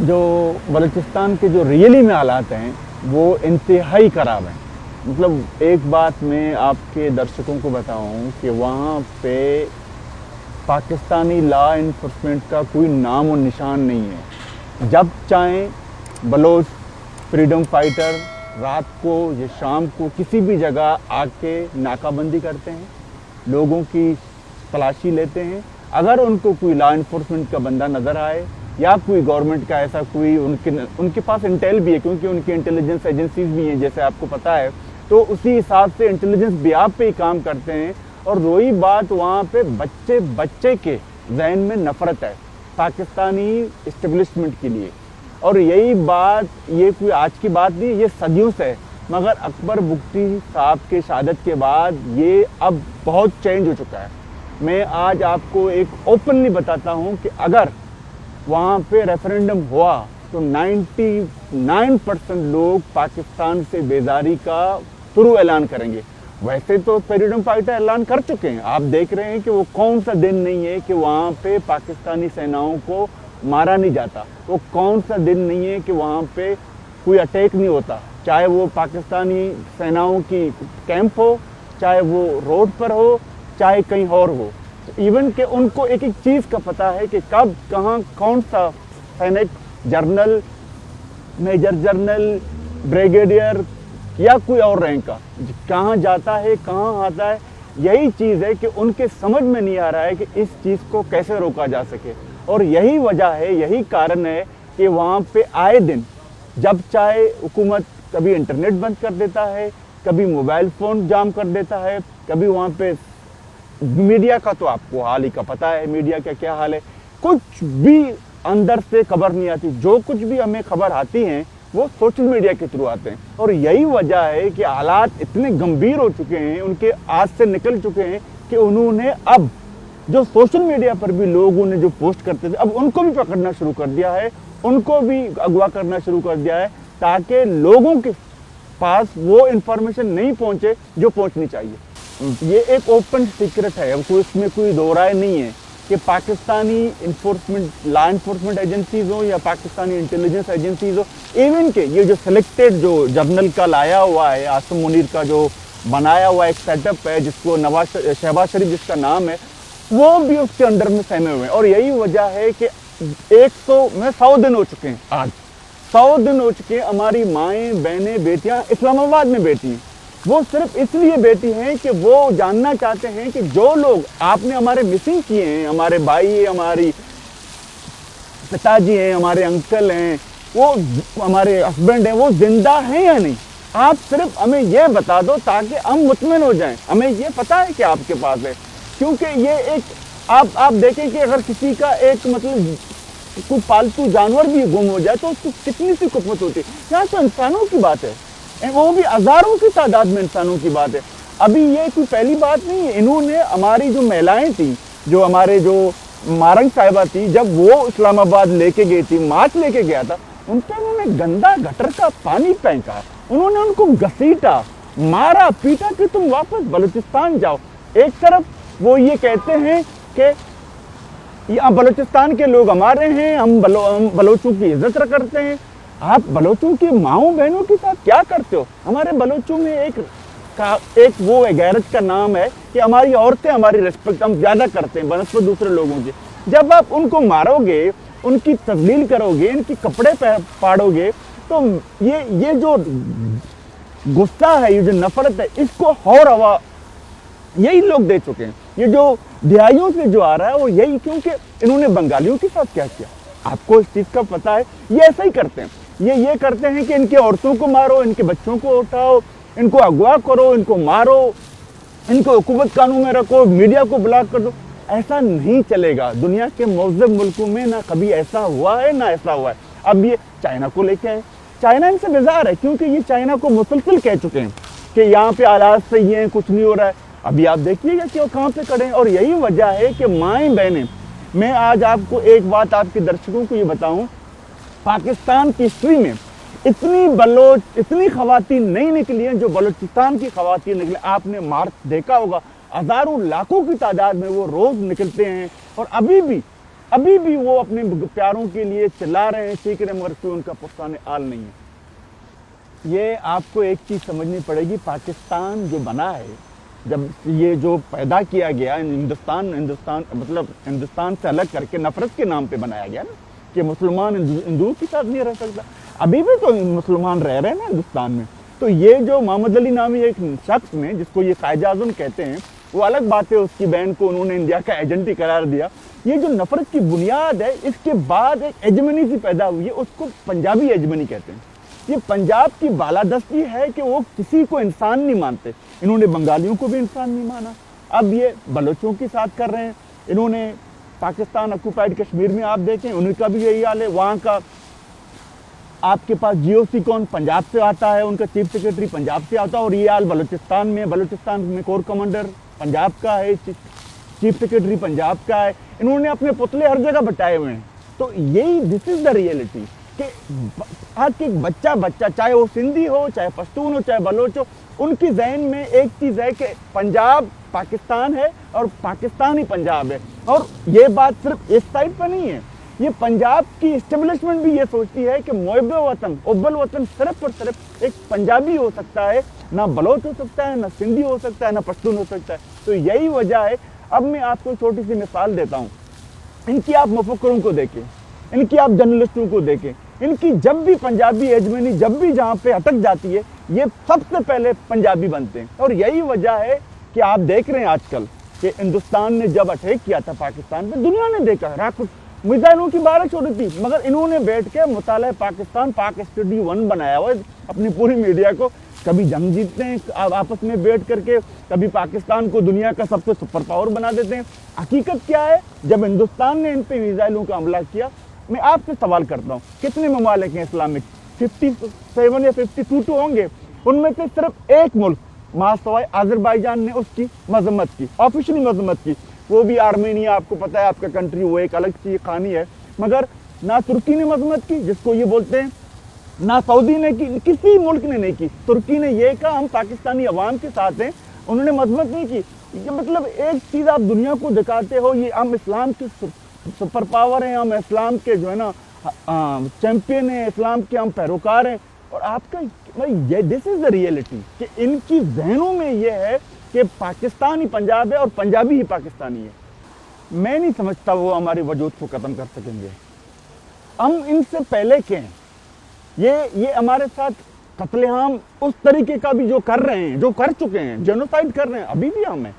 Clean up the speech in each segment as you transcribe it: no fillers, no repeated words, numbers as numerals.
जो बलूचिस्तान के जो रियली में हालात हैं वो इंतहाई ख़राब हैं। मतलब एक बात मैं आपके दर्शकों को बताऊं कि वहाँ पे पाकिस्तानी लॉ इन्फोर्समेंट का कोई नाम और निशान नहीं है। जब चाहें बलोच फ्रीडम फाइटर रात को या शाम को किसी भी जगह आके नाकाबंदी करते हैं, लोगों की तलाशी लेते हैं। अगर उनको कोई लॉ इन्फोर्समेंट का बंदा नज़र आए या कोई गवर्नमेंट का ऐसा कोई उनके पास इंटेल भी है, क्योंकि उनकी इंटेलिजेंस एजेंसीज भी हैं जैसे आपको पता है, तो उसी हिसाब से इंटेलिजेंस बिहाफ पे ही काम करते हैं। और वही बात वहाँ पे बच्चे के जहन में नफ़रत है पाकिस्तानी इस्टेब्लिशमेंट के लिए। और यही बात ये कोई आज की बात नहीं, ये सदियों से है। मगर अकबर बुगटी साहब के शहादत के बाद ये अब बहुत चेंज हो चुका है। मैं आज आपको एक ओपनली बताता हूँ कि अगर वहाँ पे रेफरेंडम हुआ तो 99% लोग पाकिस्तान से बेजारी का शुरू ऐलान करेंगे। वैसे तो फ्रीडम फाइटर ऐलान कर चुके हैं, आप देख रहे हैं कि वो कौन सा दिन नहीं है कि वहाँ पे पाकिस्तानी सेनाओं को मारा नहीं जाता, वो कौन सा दिन नहीं है कि वहाँ पे कोई अटैक नहीं होता, चाहे वो पाकिस्तानी सेनाओं की कैंप हो, चाहे वो रोड पर हो, चाहे कहीं और हो। इवन कि उनको एक एक चीज़ का पता है कि कब कहाँ कौन सा सैनिक, जर्नल, मेजर जनरल, ब्रिगेडियर या कोई और रैंक का कहाँ जाता है, कहाँ आता है। यही चीज़ है कि उनके समझ में नहीं आ रहा है कि इस चीज़ को कैसे रोका जा सके। और यही वजह है, यही कारण है कि वहाँ पे आए दिन जब चाहे हुकूमत कभी इंटरनेट बंद कर देता है, कभी मोबाइल फ़ोन जाम कर देता है, कभी वहाँ पे मीडिया का तो आपको हाल ही का पता है, मीडिया का क्या हाल है, कुछ भी अंदर से खबर नहीं आती। जो कुछ भी हमें खबर आती हैं वो सोशल मीडिया के थ्रू आते हैं। और यही वजह है कि हालात इतने गंभीर हो चुके हैं, उनके आज से निकल चुके हैं कि उन्होंने अब जो सोशल मीडिया पर भी लोगों ने जो पोस्ट करते थे, अब उनको भी पकड़ना शुरू कर दिया है, उनको भी अगवा करना शुरू कर दिया है, ताकि लोगों के पास वो इन्फॉर्मेशन नहीं पहुंचे जो पहुंचनी चाहिए। ये एक ओपन सीक्रेट है, अब कोई इसमें कोई दो राय नहीं है कि पाकिस्तानी लॉ इन्फोर्समेंट एजेंसीज हो या पाकिस्तानी इंटेलिजेंस एजेंसीज हो, इवन के ये जो सिलेक्टेड जो जर्नल का लाया हुआ है, आसिम मुनीर का जो बनाया हुआ एक सेटअप है जिसको शहबाज शरीफ जिसका नाम है, वो भी उसके अंडर में सहमे हुए हैं। और यही वजह है कि 100 दिन हो चुके हैं, आज 100 दिन हो चुके हैं हमारी माएँ, बहनें, बेटियाँ इस्लामाबाद में बैठी हैं। वो सिर्फ इसलिए बैठी हैं कि वो जानना चाहते हैं कि जो लोग आपने हमारे मिसिंग किए हैं, हमारे भाई हैं, हमारी पिताजी हैं, हमारे अंकल हैं, वो हमारे हस्बैंड हैं, वो जिंदा हैं या नहीं। आप सिर्फ हमें ये बता दो ताकि हम मुतमिन हो जाएं। हमें ये पता है कि आपके पास है, क्योंकि ये एक आप देखें कि अगर किसी का एक मतलब कोई पालतू जानवर भी गुम हो जाए तो उसको कितनी सी कुफत होती है। यहाँ तो इंसानों की बात है, वो भी हज़ारों की तादाद में इंसानों की बात है। अभी ये कोई पहली बात नहीं है, इन्होंने हमारी जो महिलाएं थी, जो हमारे जो मारंग साहिबा थी, जब वो इस्लामाबाद लेके गई थी, मार्च लेके गया था, उन पर उन्होंने गंदा गटर का पानी फेंका, उन्होंने उनको घसीटा, मारा पीटा कि तुम वापस बलूचिस्तान जाओ। एक तरफ वो ये कहते हैं कि यहाँ बलूचिस्तान के लोग हमारे हैं, हम बलोचों की इज्जत करते हैं। आप बलोचों की माओं बहनों के साथ क्या करते हो? हमारे बलोचों में एक वो है, गैरत का नाम है कि हमारी औरतें हमारी रिस्पेक्ट हम ज़्यादा करते हैं बनस्पत दूसरे लोगों की। जब आप उनको मारोगे, उनकी तजलील करोगे, इनके कपड़े फाड़ोगे, तो ये जो गुस्सा है, ये जो नफरत है, इसको और हवा यही लोग दे चुके हैं। ये जो दिहाइयों से जो आ रहा है वो यही, क्योंकि इन्होंने बंगालियों के साथ क्या किया आपको इस चीज़ का पता है। ये ऐसा ही करते हैं, ये करते हैं कि इनकी औरतों को मारो, इनके बच्चों को उठाओ, इनको अगवा करो, इनको मारो, इनको हुकूमत कानून में रखो, मीडिया को ब्लॉक कर दो। ऐसा नहीं चलेगा। दुनिया के मौजूद मुल्कों में ना कभी ऐसा हुआ है ना ऐसा हुआ है। अब ये चाइना को लेके आए, चाइना इनसे बेजार है, क्योंकि ये चाइना को मुसलसल कह चुके हैं कि यहाँ पे हालात सही हैं, कुछ नहीं हो रहा है। अभी आप देखिएगा कि वो कहाँ पे खड़े हैं। और यही वजह है कि माएँ बहनें, मैं आज आपको एक बात आपके दर्शकों को ये बताऊं, पाकिस्तान की हिस्ट्री में इतनी खवातीन नहीं निकली हैं जो बलूचिस्तान की खवातीन निकले। आपने मार्च देखा होगा, हजारों लाखों की तादाद में वो रोज निकलते हैं। और अभी भी ابھی بھی وہ اپنے پیاروں کے لیے چلا رہے ہیں، سیکھ رہے ہیں، مگر کوئی ان کا پرسان آل نہیں ہے۔ یہ آپ کو ایک چیز سمجھنی پڑے گی، پاکستان جو بنا ہے، جب یہ جو پیدا کیا گیا ہندوستان مطلب ہندوستان سے الگ کر کے نفرت کے نام پہ بنایا گیا نا، کہ مسلمان ہندوؤں کے ساتھ نہیں رہ سکتا۔ ابھی بھی تو مسلمان رہ رہے ہیں نا ہندوستان میں۔ تو یہ جو محمد علی نامی ایک شخص نے، جس کو یہ قائد اعظم کہتے ہیں، وہ الگ بات ہے، اس کی بہن کو انہوں نے انڈیا کا ایجنٹ ہی قرار دیا۔ یہ جو نفرت کی بنیاد ہے، اس کے بعد ایک ایجمنی سی پیدا ہوئی ہے، اس کو پنجابی ایجمنی کہتے ہیں۔ یہ پنجاب کی بالادستی ہے کہ وہ کسی کو انسان نہیں مانتے۔ انہوں نے بنگالیوں کو بھی انسان نہیں مانا، اب یہ بلوچوں کے ساتھ کر رہے ہیں۔ انہوں نے پاکستان آکوپائڈ کشمیر میں آپ دیکھیں، ان کا بھی یہی حال ہے۔ وہاں کا آپ کے پاس جی او سی کون پنجاب سے آتا ہے، ان کا چیف سیکرٹری پنجاب سے آتا ہے، اور یہ حال بلوچستان میں، بلوچستان میں کور کمانڈر پنجاب کا ہے، چیف سیکرٹری پنجاب کا ہے۔ انہوں نے اپنے پتلے ہر جگہ بٹائے ہوئے ہیں۔ تو یہی دس از دا ریئلٹی کہ آج ایک بچہ چاہے وہ سندھی ہو، چاہے پشتون ہو، چاہے بلوچ ہو، ان کی ذہن میں ایک چیز ہے کہ پنجاب پاکستان ہے اور پاکستان ہی پنجاب ہے۔ اور یہ بات صرف اس سائڈ پہ نہیں ہے، یہ پنجاب کی اسٹیبلشمنٹ بھی یہ سوچتی ہے کہ محب وطن، حب الوطن صرف اور صرف ایک پنجابی ہو سکتا ہے، نہ بلوچ ہو سکتا ہے، نہ سندھی ہو سکتا ہے، نہ پشتون ہو سکتا ہے۔ تو یہی وجہ ہے۔ اب میں آپ کو چھوٹی سی مثال دیتا ہوں، ان کی آپ مفکروں کو دیکھیں، ان کی آپ جرنلسٹوں کو دیکھیں، ان کی جب بھی پنجابی ایجمنی جب بھی جہاں پہ اٹک جاتی ہے، یہ سب سے پہلے پنجابی بنتے ہیں۔ اور یہی وجہ ہے کہ آپ دیکھ رہے ہیں آج کل کہ ہندوستان نے جب اٹیک کیا تھا پاکستان پہ، دنیا نے دیکھا راکٹ میزائلوں کی بارش ہو رہی تھی، مگر انہوں نے بیٹھ کے مطالعہ پاکستان، پاک اسٹڈی 1 بنایا ہوا ہے اپنی پوری میڈیا کو۔ کبھی جنگ جیتتے ہیں آپس میں بیٹھ کر کے، کبھی پاکستان کو دنیا کا سب سے سپر پاور بنا دیتے ہیں۔ حقیقت کیا ہے؟ جب ہندوستان نے ان پہ میزائلوں کا حملہ کیا، میں آپ سے سوال کرتا ہوں، کتنے ممالک ہیں اسلامک؟ 57 یا 52 تو ہوں گے، ان میں سے صرف ایک ملک ماں سوائے آذربائیجان نے اس کی مذمت کی، آفیشلی مذمت کی، وہ بھی آرمینیا، آپ کو پتا ہے آپ کا کنٹری، وہ ایک الگ چیز کہانی ہے۔ مگر نہ ترکی نے مذمت کی، جس کو یہ بولتے ہیں، نہ سعودی نے کی، کسی ملک نے نہیں کی۔ ترکی نے یہ کہا ہم پاکستانی عوام کے ساتھ ہیں، انہوں نے مذمت نہیں کی۔ یہ مطلب ایک چیز آپ دنیا کو دکھاتے ہو، یہ ہم اسلام کے سپر پاور ہیں، ہم اسلام کے جو ہے نا چیمپئن ہیں، اسلام کے ہم پیروکار ہیں، اور آپ کا یہ دس از دا ریئلٹی کہ ان کی ذہنوں میں یہ ہے کہ پاکستان ہی پنجاب ہے اور پنجابی ہی پاکستانی ہے۔ میں نہیں سمجھتا وہ ہمارے وجود کو ختم کر سکیں گے۔ ہم ان سے پہلے کے ہیں، یہ ہمارے ساتھ قتل عام اس طریقے کا بھی جو کر رہے ہیں، جو کر چکے ہیں، جینوسائیڈ کر رہے ہیں، ابھی بھی ہم ہیں۔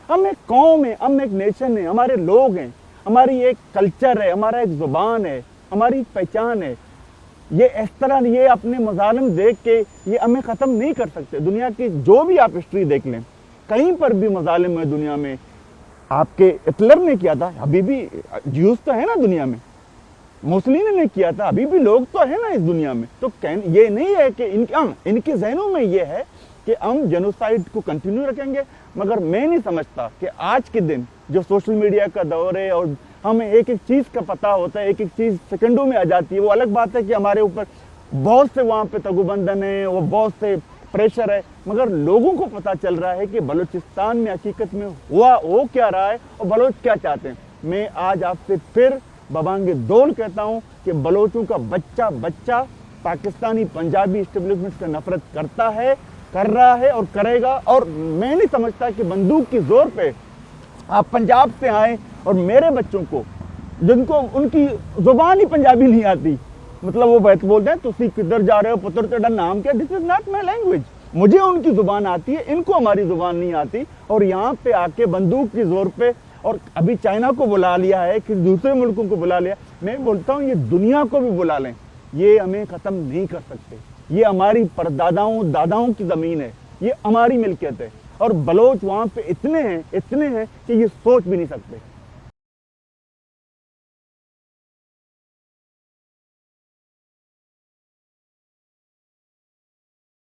ہم ایک قوم ہیں، ہم ایک نیشن ہیں، ہمارے لوگ ہیں، ہماری ایک کلچر ہے، ہمارا ایک زبان ہے، ہماری ایک پہچان ہے۔ یہ اس طرح یہ اپنے مظالم دیکھ کے یہ ہمیں ختم نہیں کر سکتے۔ دنیا کی جو بھی آپ ہسٹری دیکھ لیں، کہیں پر بھی مظالم ہے دنیا میں۔ آپ کے ہٹلر نے کیا تھا، ابھی بھی جیوز تو ہے نا دنیا میں، موسولینی نے کیا تھا، ابھی بھی لوگ تو ہیں نا اس دنیا میں۔ تو یہ نہیں ہے کہ ان کے ذہنوں میں یہ ہے کہ ہم جینوسائیڈ کو کنٹینیو رکھیں گے۔ مگر میں نہیں سمجھتا کہ آج کے دن جو سوشل میڈیا کا دور ہے اور ہمیں ایک ایک چیز کا پتہ ہوتا ہے، ایک ایک چیز سیکنڈوں میں آ جاتی ہے، وہ الگ بات ہے کہ ہمارے اوپر بہت سے وہاں پہ تگوبندن ہیں، وہ بہت سے پریشر ہے، مگر لوگوں کو پتہ چل رہا ہے کہ بلوچستان میں حقیقت میں وہ کیا رہا ہے اور بلوچ کیا چاہتے ہیں۔ میں آج آپ سے پھر ببانگ دول کہتا ہوں کہ بلوچوں کا بچہ پاکستانی پنجابی اسٹیبلشمنٹ سے نفرت کرتا ہے، کر رہا ہے اور کرے گا۔ اور میں نہیں سمجھتا کہ بندوق کی زور پہ آپ پنجاب سے آئیں اور میرے بچوں کو، جن کو ان کی زبان ہی پنجابی نہیں آتی، مطلب وہ بولتے ہیں تسی کدھر جا رہے ہو پتر تیرا نام کیا، دس از ناٹ مائی لینگویج۔ مجھے ان کی زبان آتی ہے، ان کو ہماری زبان نہیں آتی، اور یہاں پہ آ کے بندوق کی زور پہ، اور ابھی چائنا کو بلا لیا ہے کہ دوسرے ملکوں کو بلا لیا، میں بولتا ہوں یہ دنیا کو بھی بلا لیں، یہ ہمیں ختم نہیں کر سکتے۔ یہ ہماری پرداداؤں داداؤں کی زمین ہے، یہ ہماری ملکیت ہے، اور بلوچ وہاں پہ اتنے ہیں کہ یہ سوچ بھی نہیں سکتے۔